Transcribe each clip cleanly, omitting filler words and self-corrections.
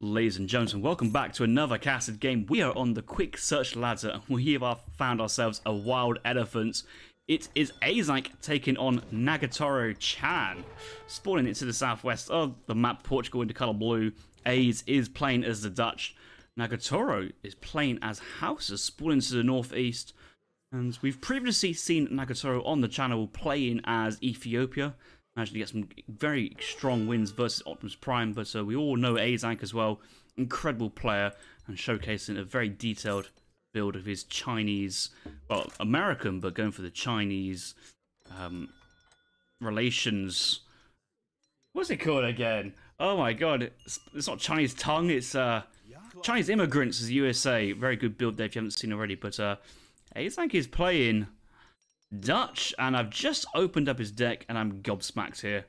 Ladies and gentlemen, welcome back to another casted game. We are on the quick search ladder and we have found ourselves a wild elephant. It is Azank taking on Nagatoro Chan. Spawning into the southwest of the map, Portugal into colour blue. A's is playing as the Dutch. Nagatoro is playing as Hausa, spawning to the northeast. And we've previously seen Nagatoro on the channel playing as Ethiopia. Managed to get some very strong wins versus Optimus Prime, but we all know Azank as well. Incredible player and showcasing a very detailed build of his Chinese, well, American, but going for the Chinese relations. What's it called again? Oh my god, it's not Chinese tongue, it's Chinese immigrants as USA. Very good build there if you haven't seen already, but Azank is playing Dutch, and I've just opened up his deck and I'm gobsmacked here.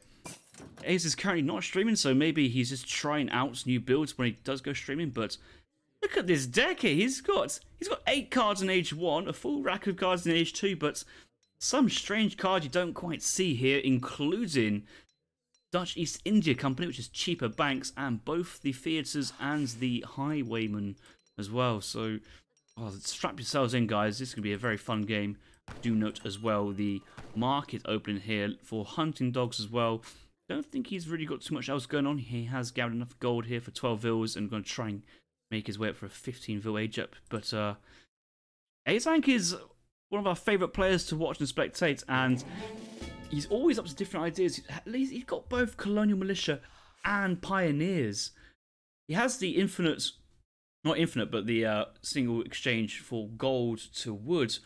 Ace is currently not streaming, so maybe he's just trying out new builds when he does go streaming, but look at this deck here. He's got 8 cards in Age 1, a full rack of cards in Age 2, but some strange cards you don't quite see here, including Dutch East India Company, which is cheaper banks, and both the theatres and the highwaymen as well. So strap yourselves in, guys. This is going to be a very fun game. Do note as well the market opening here for hunting dogs as well. Don't think he's really got too much else going on. He has gathered enough gold here for 12 vils and going to try and make his way up for a 15 vil age up. But Azank is one of our favourite players to watch and spectate, and he's always up to different ideas. At least he's got both colonial militia and pioneers. He has the infinite, not infinite, but the single exchange for gold to wood.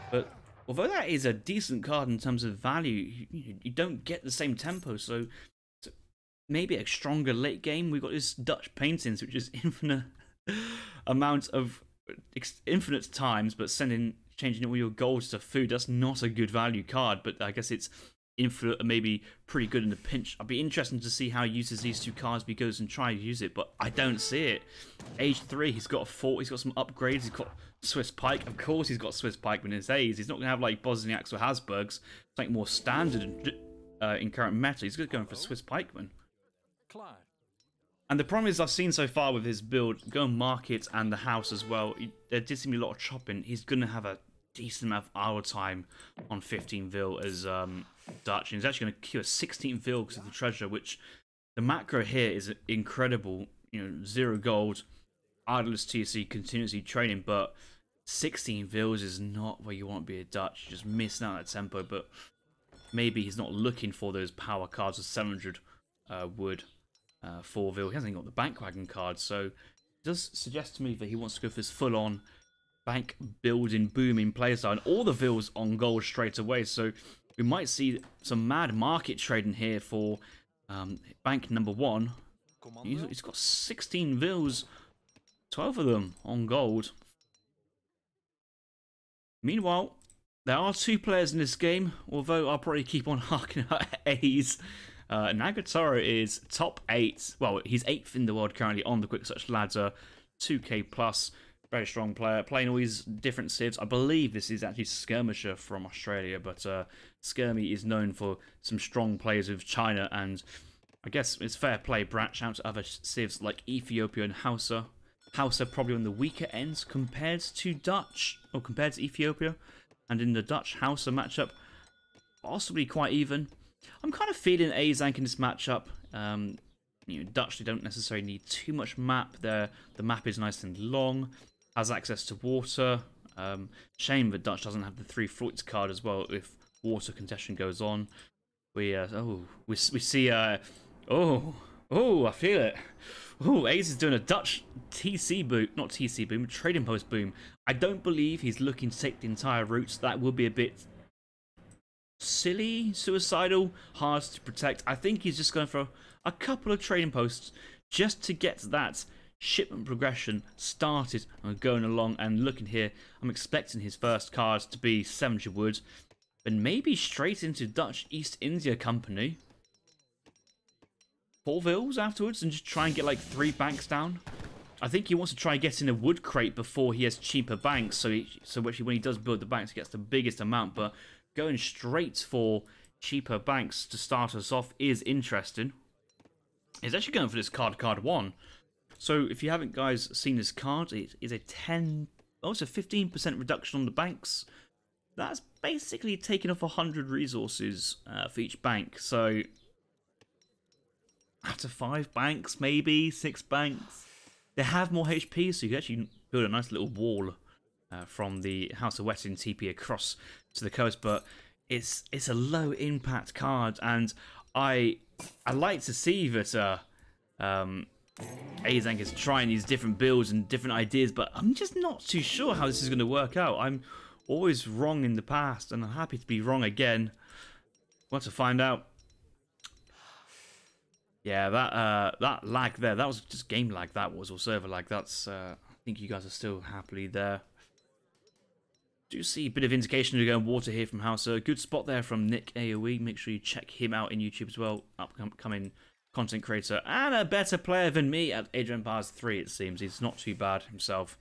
But although that is a decent card in terms of value, you don't get the same tempo, so maybe a stronger late game. We've got this Dutch paintings, which is infinite amount of infinite times, but changing all your golds to food. That's not a good value card, but I guess it's infinite and maybe pretty good in the pinch. I'd be interested to see how he uses these two cards if he goes and try to use it, but I don't see it. Age 3, he's got a fort, he's got some upgrades, he's got Swiss Pike. Of course he's got Swiss Pike in his A's. He's not going to have like Bosniaks or Habsburgs. It's like more standard in current meta. He's going for Swiss Pikeman. And the problem is I've seen so far with his build, going market and the house as well, there did seem to be a lot of chopping. He's going to have a decent amount of hour time on 15 vil as Dutch. And he's actually going to queue a 16 vil because of the treasure, which the macro here is incredible. You know, 0 gold, idless TC, continuously training, but 16 vils is not where you want to be a Dutch. You're just missing out that tempo, but maybe he's not looking for those power cards of 700 wood 4 vil. He hasn't even got the Bankwagon card, so it does suggest to me that he wants to go for this full-on bank building, booming playstyle, and all the vils on gold straight away. So we might see some mad market trading here for bank number 1. He's got 16 vils, 12 of them on gold. Meanwhile, there are 2 players in this game, although I'll probably keep on harking at A's. Nagatoro is top 8. Well, he's 8th in the world currently on the quick search ladder. 2k plus. Very strong player. Playing all these different civs. I believe this is actually Skirmisher from Australia, but Skirmy is known for some strong players with China, and I guess it's fair play. Branch out to other civs like Ethiopia and Hausa. Hausa probably on the weaker ends compared to Dutch, or compared to Ethiopia. And in the Dutch-Hausa matchup, possibly quite even. I'm kind of feeling Azank in this matchup. You know, Dutch, they don't necessarily need too much map there. The map is nice and long, has access to water. Shame that Dutch doesn't have the 3 Floyds card as well if water congestion goes on. We see I feel it. Oh, Ace is doing a Dutch TC boom, not TC boom, trading post boom. I don't believe he's looking to take the entire route. That would be a bit silly, suicidal, hard to protect. I think he's just going for a couple of trading posts just to get that shipment progression started and going along. And looking here, I'm expecting his first card to be 700 wood, and maybe straight into Dutch East India Company. 4 vils afterwards and just try and get like 3 banks down. I think he wants to try and get in a wood crate before he has cheaper banks, so actually when he does build the banks he gets the biggest amount, but going straight for cheaper banks to start us off is interesting. He's actually going for this card 1. So if you haven't guys seen this card, it is a 15% reduction on the banks. That's basically taking off 100 resources for each bank. So after 5 banks, maybe 6 banks, they have more HP, so you can actually build a nice little wall from the Hausa Wetting TP across to the coast. But it's a low impact card, and I like to see that Azank is trying these different builds and different ideas, but I'm just not too sure how this is going to work out. I'm always wrong in the past, and I'm happy to be wrong again. Want to find out? Yeah, that lag there, that was just game lag, that was, or server lag. That's I think you guys are still happily there. Do see a bit of indication to go in water here from Hausa. Good spot there from Nick AoE. Make sure you check him out in YouTube as well. Upcoming content creator and a better player than me at Age of Empires 3, it seems. He's not too bad himself.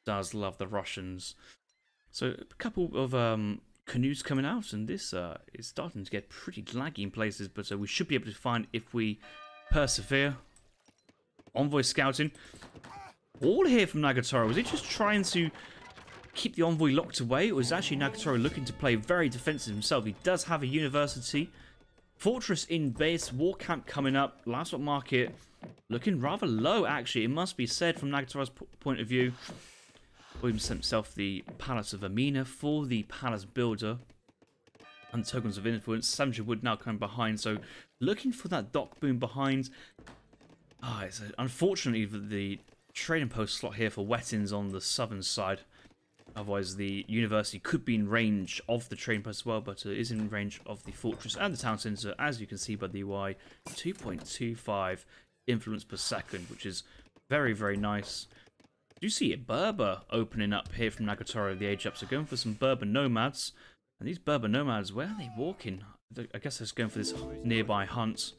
Does love the Russians. So a couple of canoes coming out, and this is starting to get pretty laggy in places, but we should be able to find if we persevere. Envoy scouting. All here from Nagatoro. Was he just trying to keep the envoy locked away, or is actually Nagatoro looking to play very defensive himself? He does have a university. Fortress in base, war camp coming up, livestock market looking rather low actually, it must be said from Nagatoro's point of view. Williams sent himself the Palace of Amina for the Palace Builder and tokens of influence. Samja Wood now coming behind, so looking for that dock boom behind. It's unfortunately the trading post slot here for Wettins on the southern side. Otherwise, the university could be in range of the trading post as well, but it is in range of the fortress and the town centre, as you can see by the UI. 2.25 influence per second, which is very, very nice. Do you see a Berber opening up here from Nagatoro, the age up? So going for some Berber nomads. And these Berber nomads, where are they walking? I guess they're just going for this nearby hunt.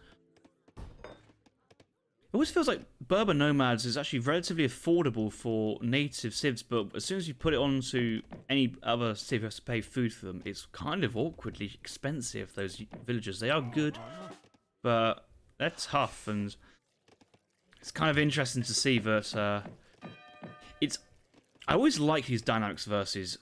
It always feels like Berber Nomads is actually relatively affordable for native civs, but as soon as you put it onto any other civ who has to pay food for them, it's kind of awkwardly expensive, those villagers. They are good, but they're tough, and it's kind of interesting to see that I always like these dynamics versus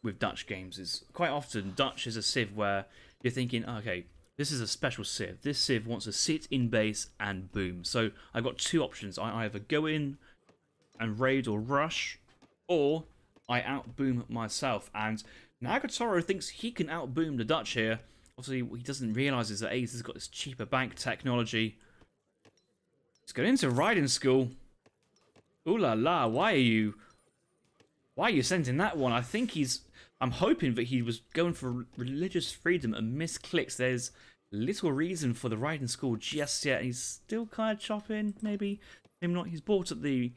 with Dutch games. It's quite often Dutch is a civ where you're thinking, okay, this is a special civ. This civ wants to sit in base and boom. So I've got two options. I either go in and raid or rush, or I outboom myself. And Nagatoro thinks he can outboom the Dutch here. Obviously, what he doesn't realise is that Ace has got this cheaper bank technology. He's going into riding school. Ooh la la, why are you sending that one? I think I'm hoping that he was going for religious freedom and misclicks. There's little reason for the riding school just yet. He's still kind of chopping, maybe not. He's bought at the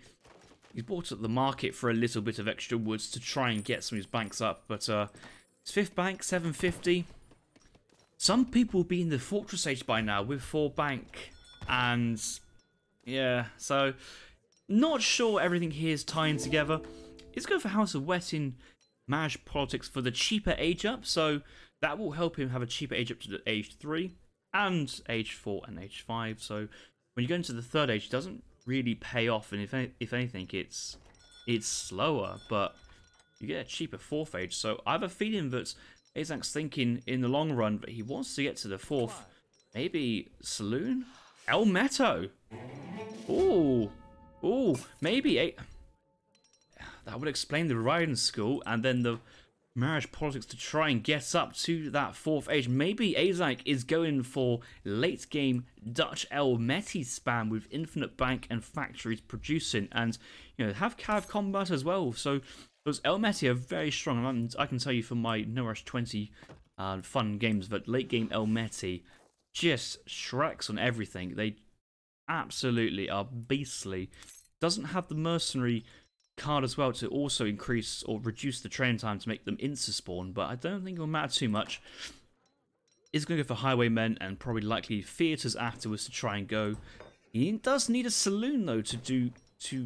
market for a little bit of extra woods to try and get some of his banks up. But his fifth bank, 750. Some people will be in the fortress age by now with 4 bank, and yeah, so not sure everything here is tying together. Let's go for House of Wetting marriage politics for the cheaper age up, so that will help him have a cheaper age up to the age 3 and age 4 and age 5. So when you go into the third age, it doesn't really pay off, and if anything, it's slower, but you get a cheaper 4th age. So I have a feeling that Azank's thinking in the long run that he wants to get to the 4th. Maybe Saloon? El Meto! Ooh, maybe that would explain the riding school and then the marriage politics to try and get up to that 4th age. Maybe Azank is going for late game Dutch El Meti spam with infinite bank and factories producing, and have cav combat as well. So those El Meti are very strong, and I can tell you from my No Rush 20 fun games that late game El Meti just shreks on everything. They absolutely are beastly. Doesn't have the mercenary card as well to also increase or reduce the train time to make them insta-spawn, but I don't think it'll matter too much. Is going to go for highwaymen and probably likely theatres afterwards to try and go. He does need a saloon though to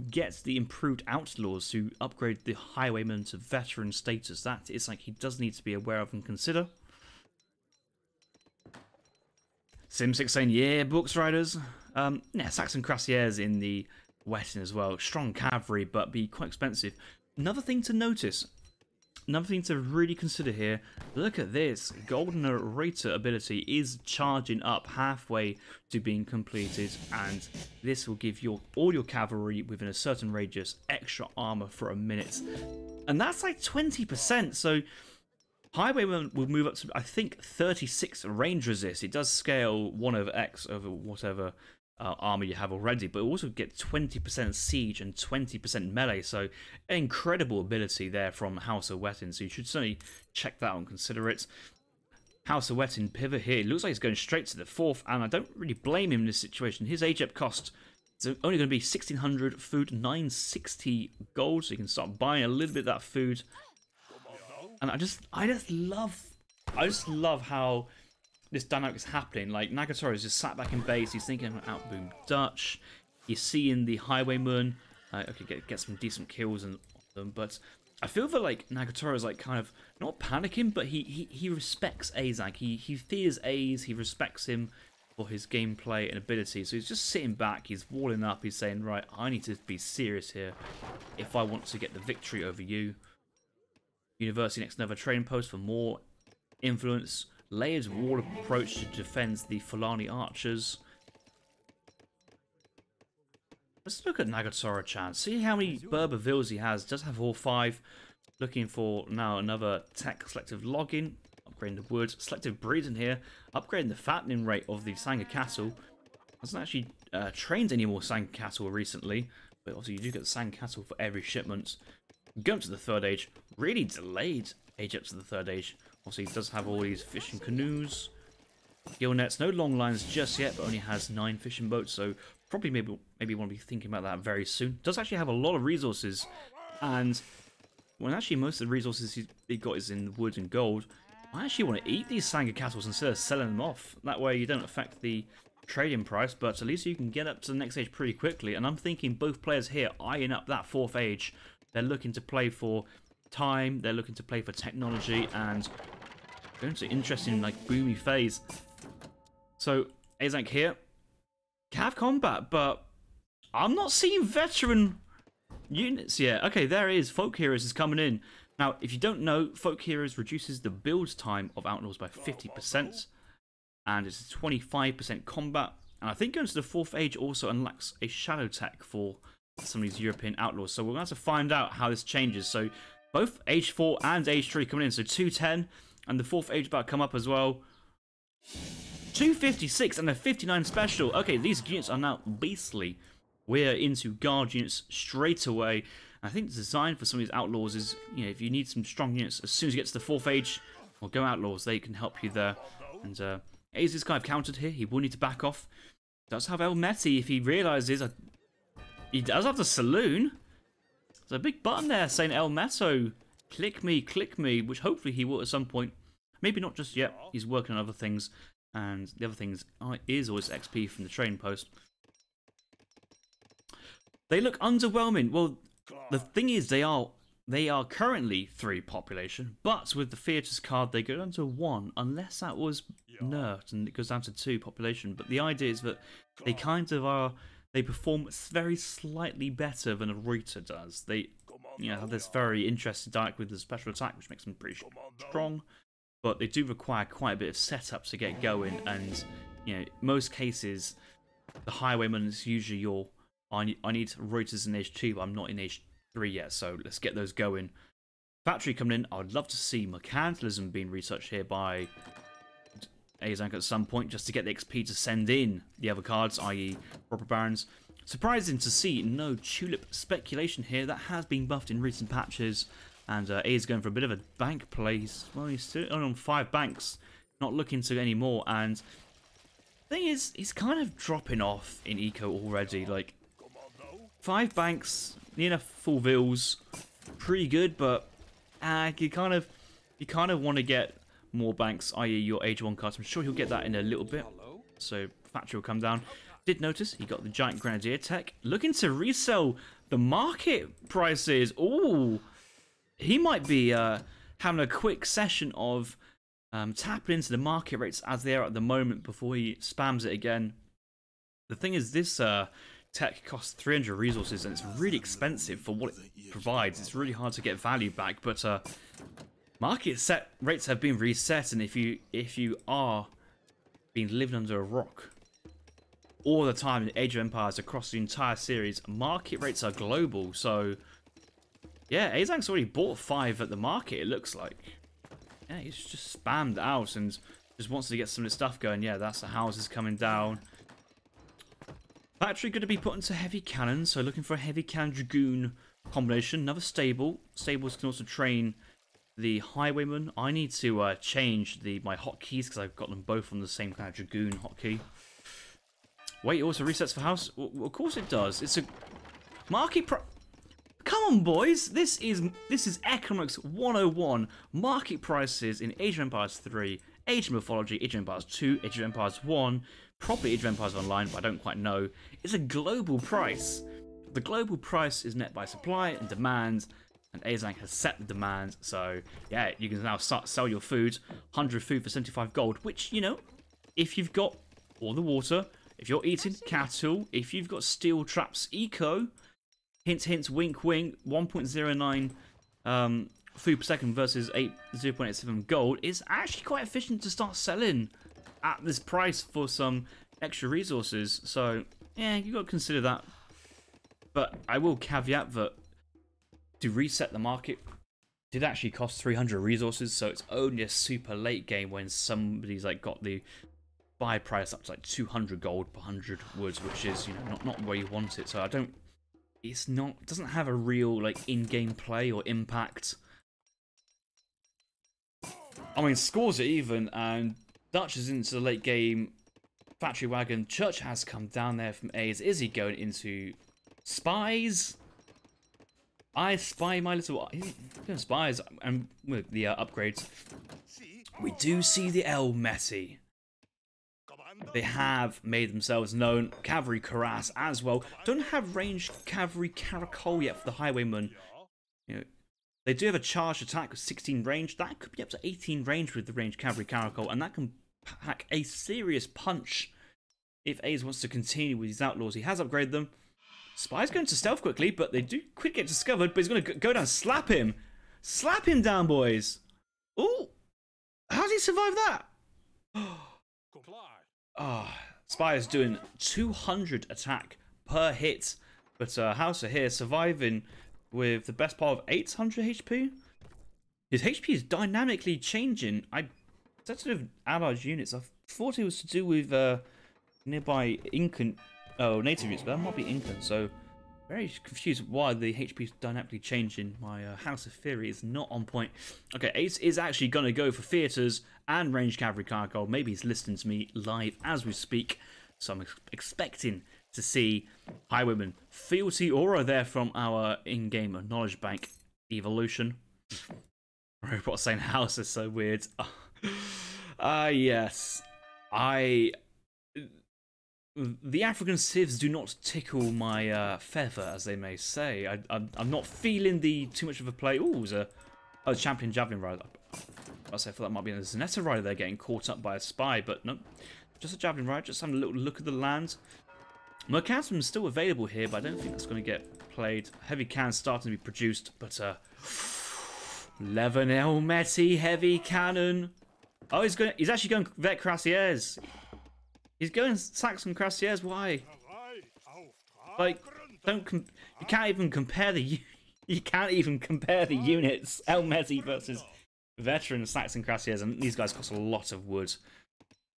get the improved outlaws to upgrade the highwaymen to veteran status. That is like he does need to be aware of and consider. Sim6 saying, yeah, books riders. Yeah, Saxon Crassiers in the Wetting as well. Strong cavalry, but be quite expensive. Another thing to notice, another thing to really consider here, look at this. Golden Narrator ability is charging up halfway to being completed, and this will give all your cavalry within a certain radius extra armor for a minute. And that's like 20%, so Highwayman will move up to, I think, 36 range resist. It does scale 1 over X over whatever armor you have already, but also get 20% siege and 20% melee, so an incredible ability there from Hausa Wetting, so you should certainly check that out and consider it. Hausa Wetting pivot here, it looks like he's going straight to the 4th, and I don't really blame him in this situation. His age-up cost is only going to be 1600 food, 960 gold, so you can start buying a little bit of that food. And I just love how this dynamic is happening. Like, Nagatoro is just sat back in base, he's thinking about outboom Dutch, he's seeing the Highwayman, okay, get some decent kills and them, but I feel that, like, Nagatoro is, like, kind of, not panicking, but he respects Azank, he fears Aze, he respects him for his gameplay and ability, so he's just sitting back, he's walling up, he's saying, right, I need to be serious here if I want to get the victory over you. University next another trading post for more influence. Layered wall approach to defend the Fulani archers. Let's look at Nagatoro-chan. See how many Berber villas he has. Does have all 5. Looking for now another tech selective logging. Upgrading the wood. Selective breeding here. Upgrading the fattening rate of the Sanga cattle. Hasn't actually trained any more Sanga cattle recently. But also you do get the Sanga cattle for every shipment. Going to the 3rd age. Really delayed age up to the 3rd age. Also, he does have all these fishing canoes, gill nets, no long lines just yet, but only has 9 fishing boats, so probably maybe want to be thinking about that very soon. Does actually have a lot of resources, and when actually most of the resources he got is in wood and gold, I actually want to eat these Sanga cattle instead of selling them off. That way you don't affect the trading price, but at least you can get up to the next age pretty quickly, and I'm thinking both players here eyeing up that 4th age. They're looking to play for time, they're looking to play for technology, and going to interesting, like, boomy phase. So, Azank here. Cav combat, but I'm not seeing veteran units yet. Okay, there it is. Folk Heroes is coming in. Now, if you don't know, Folk Heroes reduces the build time of Outlaws by 50%, and it's 25% combat. And I think going to the 4th age also unlocks a shadow tech for some of these European Outlaws. So we're going to have to find out how this changes. So both age 4 and age 3 coming in. So 210, and the 4th age about to come up as well. 256 and a 59 special. Okay, these units are now beastly. We're into guard units straight away. I think the design for some of these Outlaws is, you know, if you need some strong units, as soon as you get to the 4th age, or go Outlaws, they can help you there. And Ace is kind of countered here. He will need to back off. Does have El Meti if he realises. He does have the saloon. There's a big button there saying El Meto. Click me, which hopefully he will at some point. Maybe not just yet. He's working on other things. And the other things is always XP from the trading post. They look underwhelming. Well, the thing is, they are currently 3 population, but with the Theatres card, they go down to 1, unless that was nerfed and it goes down to 2 population. But the idea is that they kind of are, they perform very slightly better than a Reuter does. They, you know, have this very interesting dynamic with the special attack, which makes them pretty strong, but they do require quite a bit of setup to get going. And, you know, most cases, the Highwayman is usually your, I need Reuters in age 2, but I'm not in age 3 yet, so let's get those going. Factory coming in. I would love to see mercantilism being researched here by Azank at some point, just to get the XP to send in the other cards, i.e. Robber Barons. Surprising to see no Tulip speculation here. That has been buffed in recent patches, and A is going for a bit of a bank play. He's still on 5 banks, not looking to any more, and the thing is, he's kind of dropping off in eco already. Like, 5 banks, near enough full vills, pretty good, but you kind of want to get more banks, i.e. your age 1 cards. I'm sure he'll get that in a little bit. So Factory will come down. Did notice he got the Giant Grenadier tech. Looking to resell the market prices. Ooh, he might be having a quick session of tapping into the market rates as they are at the moment before he spams it again. The thing is, this tech costs 300 resources, and it's really expensive for what it provides. It's really hard to get value back, but market set rates have been reset, and if you are being living under a rock all the time in Age of Empires across the entire series, market rates are global. So yeah, Azank's already bought 5 at the market, it looks like. Yeah, he's just spammed out and just wants to get some of this stuff going. Yeah, that's the houses coming down. Factory going to be put into heavy cannons, so looking for a heavy cannon dragoon combination. Another stable. Stables can also train the highwayman. I need to change my hotkeys because I've got them both on the same kind of dragoon hotkey. Wait, it also resets for house? Well, of course it does. It's a market price. Come on, boys. This is Economics 101. Market prices in Age of Empires 3, Age of Mythology, Age of Empires 2, Age of Empires 1, probably Age of Empires Online, but I don't quite know. It's a global price. The global price is met by supply and demand, and Azank has set the demand. So yeah, you can now start sell your food. 100 food for 75 gold, which, you know, if you've got all the water, if you're eating cattle, if you've got steel traps eco, hint hint, wink wink, 1.09 food per second versus 0.87 gold, is actually quite efficient to start selling at this price for some extra resources. So yeah, you got to consider that. But I will caveat that to reset the market did actually cost 300 resources, so it's only a super late game when somebody's like got the buy price up to like 200 gold per 100 woods, which is, you know, not where you want it. So I don't, it doesn't have a real like in-game play or impact. I mean, scores are even, and Dutch is into the late game. Factory wagon, Church has come down there from A's. Is he going into spies? I spy my little spies, and with the upgrades, we do see the El Meti. They have made themselves known. Cavalry Cuirass as well. Don't have ranged Cavalry Caracol yet for the Highwayman. You know, they do have a charged attack with 16 range. That could be up to 18 range with the ranged Cavalry Caracol, and that can pack a serious punch if A's wants to continue with his outlaws. He has upgraded them. Spy's going to stealth quickly, but they do quick get discovered. But he's going to go down and slap him. Slap him down, boys. Oh, how's he survive that? Ah, oh, Spy is doing 200 attack per hit, but Hausa here surviving with the best part of 800 HP. His HP is dynamically changing. That's sort of allied units. I thought it was to do with nearby Incan, native units, but that might be Incan. So very confused why the HP is dynamically changing. My House of Fury is not on point. Okay, Ace is actually going to go for theatres and ranged cavalry cargo. Maybe he's listening to me live as we speak. So I'm expecting to see Highwayman fealty aura there from our in-game knowledge bank evolution. Robot saying house is so weird. Yes. The African civs do not tickle my feather, as they may say. I'm not feeling too much of a play. Ooh, it was a champion javelin rider. I thought that might be a Zanetta rider there getting caught up by a spy, but no, just a javelin rider. Just having a little look at the land. Mercantum is still available here, but I don't think that's going to get played. Heavy cannons starting to be produced, but 11 El Meti heavy cannon. Oh, he's actually going Vet Crassiers. He's going Saxon Crassiers. Why? Like, you can't even compare the units. El Meti versus veteran Saxon Crassiers, and these guys cost a lot of wood.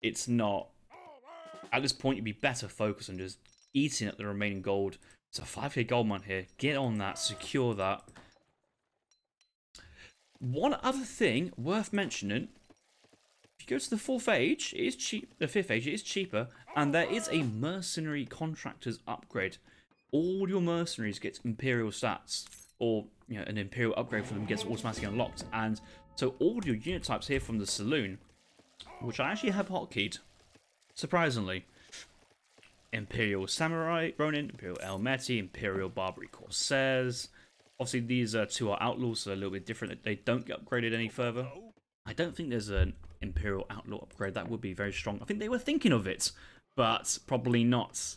It's not. At this point, you'd be better focused on just eating up the remaining gold. It's a 5k gold mine here. Get on that. Secure that. One other thing worth mentioning. If you go to the fourth age, it is cheap. The fifth age, it is cheaper, and there is a mercenary contractors upgrade. All your mercenaries get imperial stats, or an imperial upgrade for them gets automatically unlocked. And so all your unit types here from the saloon, which I actually have hotkeyed, surprisingly, Imperial Samurai Ronin, Imperial El Meti, Imperial Barbary Corsairs. Obviously, these two are outlaws, so they're a little bit different. They don't get upgraded any further. I don't think there's an Imperial Outlaw upgrade. That would be very strong. I think they were thinking of it, but probably not.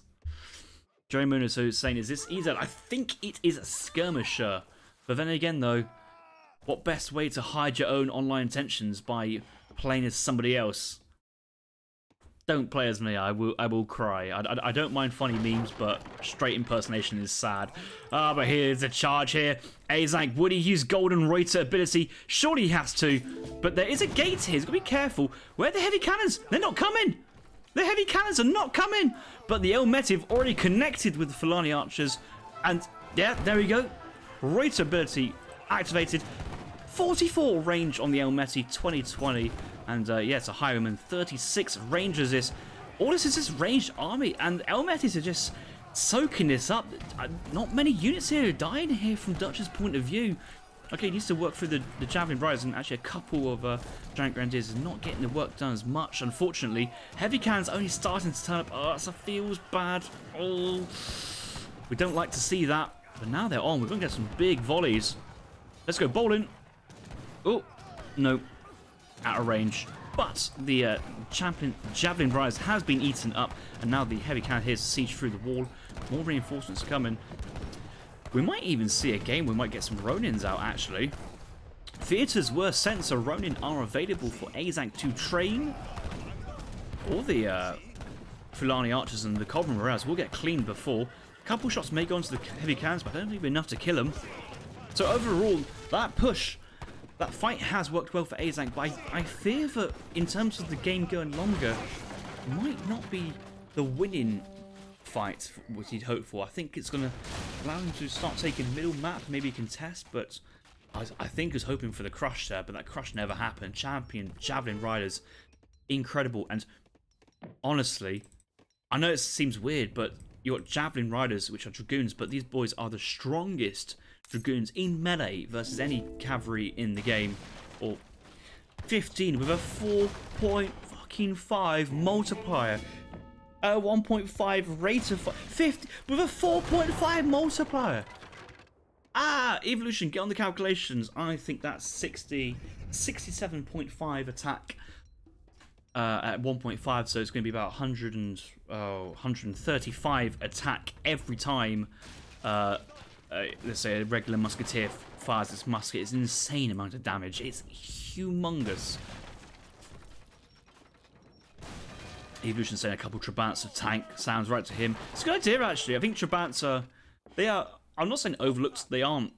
Joey Moon is saying, is this Ezel? I think it is a skirmisher. But then again, though, what best way to hide your own online intentions by playing as somebody else? Don't play as me. I will cry. I don't mind funny memes, but straight impersonation is sad. But here's a charge here. Azank, would he use Golden Reuter ability? Surely he has to. But there is a gate here. He's got to be careful. Where are the heavy cannons? They're not coming. The heavy cannons are not coming. But the Elmeti have already connected with the Fulani archers. And yeah, there we go. Reuter ability activated. 44 range on the Elmeti 2020. And yeah, it's a highwayman. 36 range resist. All this is this ranged army. And Elmetis are just soaking this up. Not many units here are dying here from Dutch's point of view. Okay, he needs to work through the Javelin Riders, and actually a couple of Giant Grenadiers is not getting the work done as much, unfortunately. Heavy cannons only starting to turn up. Oh, that feels bad. Oh, we don't like to see that. But now they're on. We're going to get some big volleys. Let's go bowling. Oh, no. Out of range. But the Javelin Riders has been eaten up, and now the heavy cannon here to siege through the wall. More reinforcements coming. We might even see a game. We might get some Ronins out, actually. Theatres were sent, so Ronin are available for Azank to train. All the Fulani archers and the Cobra Morales will get cleaned before. A couple shots may go into the heavy cannons, but I don't think it'll be enough to kill them. So overall, that push, that fight has worked well for Azank, but I fear that in terms of the game going longer, it might not be the winning fight which he'd hoped for. I think it's going to allow him to start taking middle map, maybe contest, but I think he was hoping for the crush there, but that crush never happened. Champion Javelin Riders, incredible. And honestly, I know it seems weird, but you got Javelin Riders, which are Dragoons, but these boys are the strongest Dragoons in melee versus any cavalry in the game. Or 15 with a 4.5 multiplier. 1.5 rate of 50 with a 4.5 multiplier. Evolution, get on the calculations. I think that's 67.5 attack at 1.5, so it's going to be about 135 attack every time. Let's say a regular musketeer fires this musket. It's an insane amount of damage. It's humongous. Evolution saying a couple Trabants of tank sounds right to him. It's a good idea, actually. I think Trabants are, I'm not saying overlooked. They aren't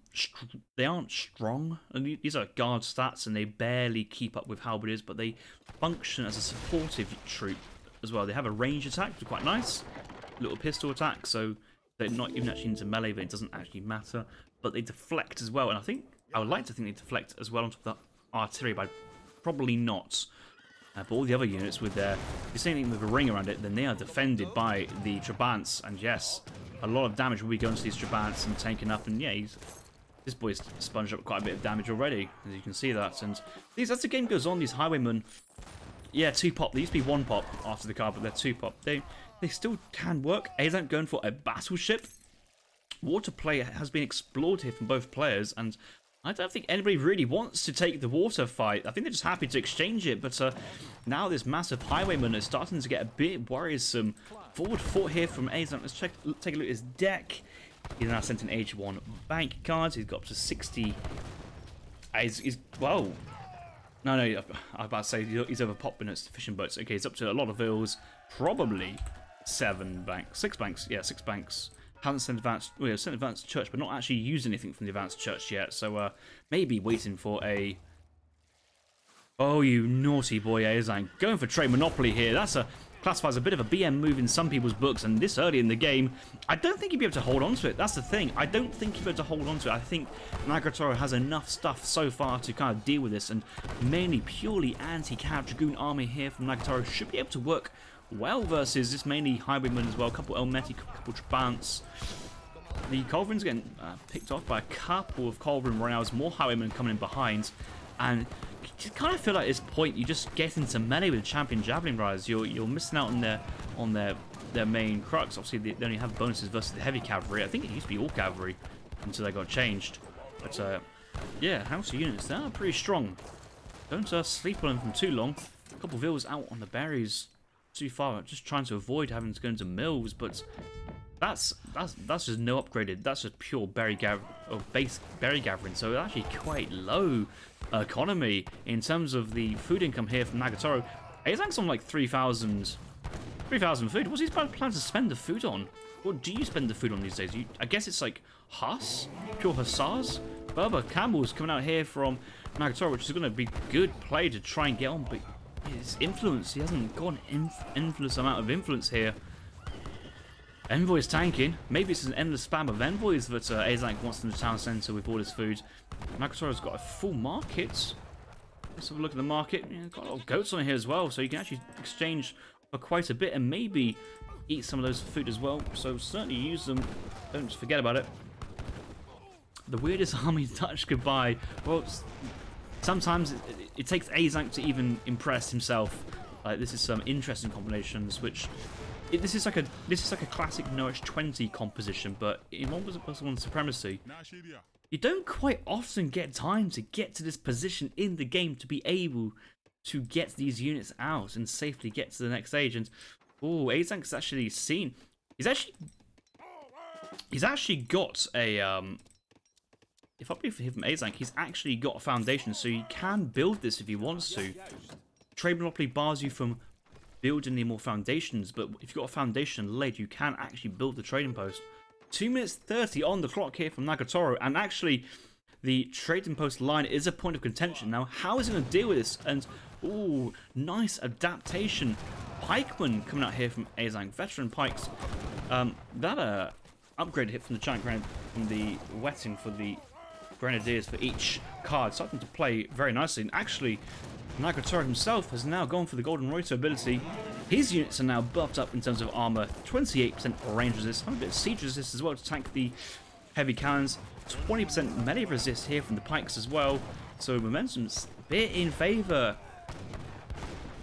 strong. And these are guard stats, and they barely keep up with halberdiers, but they function as a supportive troop as well. They have a range attack, which is quite nice. Little pistol attack, so they're not even actually into melee, but it doesn't actually matter. But they deflect as well, and I would like to think they deflect as well on top of that artillery, but probably not. But all the other units with their, if you're saying anything with a ring around it, then they are defended by the Trabants. And yes, a lot of damage will be going to these Trabants and tanking up. And yeah, this boy's sponged up quite a bit of damage already, as you can see that. And as the game goes on, these highwaymen, yeah, 2-pop. They used to be 1-pop after the card, but they're 2-pop. They still can work. Azank going for a battleship. Water play has been explored here from both players, and I don't think anybody really wants to take the water fight. I think they're just happy to exchange it, but now this massive highwayman is starting to get a bit worrisome. Forward fort here from Azank. Let's take a look at his deck. He's now sent an H1 bank cards. He's got up to 60. Whoa. No, I was about to say he's over popping at fishing boats. Okay, he's up to a lot of vills. Probably 7 banks. 6 banks. Yeah, 6 banks. Hasn't sent advanced, well, sent advanced church, but not actually used anything from the advanced church yet. So maybe waiting for a. Oh, you naughty boy, Azank. Going for trade monopoly here. That's classified as a bit of a BM move in some people's books, and this early in the game, I don't think he'd be able to hold on to it. That's the thing. I don't think he'd be able to hold on to it. I think Nagatoro has enough stuff so far to kind of deal with this, and mainly purely anti-cav Dragoon army here from Nagatoro should be able to work well versus this mainly highwayman as well. A couple Elmeti, a couple Trabants. The Culverins getting picked off by a couple of Culverin Royals, more highwaymen coming in behind, and you kind of feel like at this point you just get into melee with the champion Javelin Riders. You're missing out on their main crux. Obviously they only have bonuses versus the heavy cavalry. I think it used to be all cavalry until they got changed. But yeah, Hausa units, they are pretty strong. Don't sleep on them for too long. A couple of vills out on the berries. Too far, just trying to avoid having to go into mills, but That's just no upgraded. That's just pure base berry gathering. So actually quite low economy in terms of the food income here from Nagatoro. He's like on like 3,000 food. What's he plan to spend the food on? What do you spend the food on these days? I guess it's like pure hussars. Berber Campbell's coming out here from Nagatoro, which is going to be good play to try and get on, but his influence, he hasn't got an influence amount of influence here. Envoy's tanking. Maybe it's an endless spam of envoys that Azank wants in the town centre with all his food. Nagatoro's got a full market. Let's have a look at the market. Yeah, got a lot of goats on here as well, so you can actually exchange for quite a bit and maybe eat some of those food as well. So certainly use them. Don't just forget about it. The weirdest army Dutch could buy. Well, sometimes it takes Azank to even impress himself. Like this is some interesting combinations, which this is like a classic Norwich 20 composition, but in 1+1 supremacy, you don't quite often get time to get to this position in the game to be able to get these units out and safely get to the next stage. And oh, Azank's actually seen. He's actually got a if I believe from Azank, he's actually got a foundation, so you can build this if he wants to. Trade Monopoly bars you from building any more foundations, but if you've got a foundation laid, you can actually build the trading post. 2 minutes 30 on the clock here from Nagatoro, and actually the trading post line is a point of contention. Now, how is he going to deal with this? And, ooh, nice adaptation. Pikeman coming out here from Azank, veteran pikes. That upgrade hit from the giant grenade, from the wetting for the grenadiers for each card, starting to play very nicely. And actually, Nagatoro himself has now gone for the Golden Reuter ability. His units are now buffed up in terms of armor, 28% range resist, a bit of siege resist as well to tank the heavy cannons, 20% melee resist here from the pikes as well. So momentum's a bit in favor.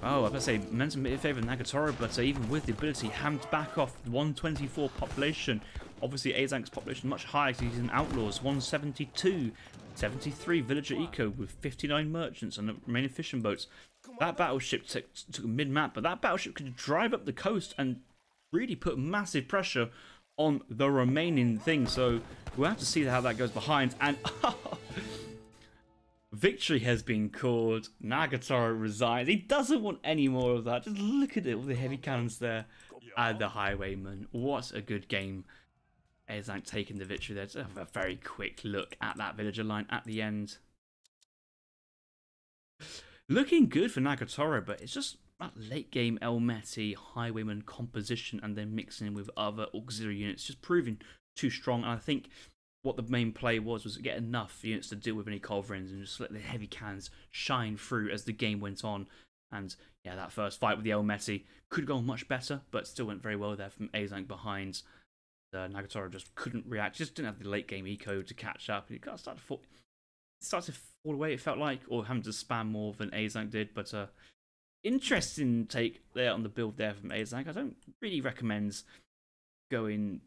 Oh, I was going to say momentum in favor of Nagatoro, but even with the ability, having to back off 124 population. Obviously, Azank's population much higher because he's in Outlaws, 172. 73 villager eco with 59 merchants and the remaining fishing boats. That battleship took mid-map, but that battleship could drive up the coast and really put massive pressure on the remaining thing. So we'll have to see how that goes behind. And victory has been called. Nagatoro resigns. He doesn't want any more of that. Just look at it, all the heavy cannons there. And the highwayman. What a good game. Azank taking the victory there. Just have a very quick look at that villager line at the end. Looking good for Nagatoro, but it's just that late game Elmeti highwayman composition and then mixing in with other auxiliary units just proving too strong. And I think what the main play was get enough units to deal with any culverins and just let the heavy cannons shine through as the game went on. And yeah, that first fight with the Elmeti could have gone much better, but still went very well there from Azank behind. Nagatoro just couldn't react, just didn't have the late game eco to catch up. It started to fall away, it felt like, or having to spam more than Azank did. But interesting take there on the build there from Azank. I don't really recommend going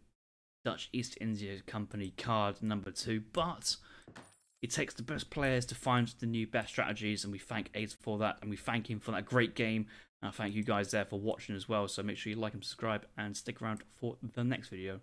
Dutch East India Company card number 2, but it takes the best players to find the new best strategies, and we thank Ace for that, and we thank him for that great game. And I thank you guys there for watching as well, so make sure you like and subscribe and stick around for the next video.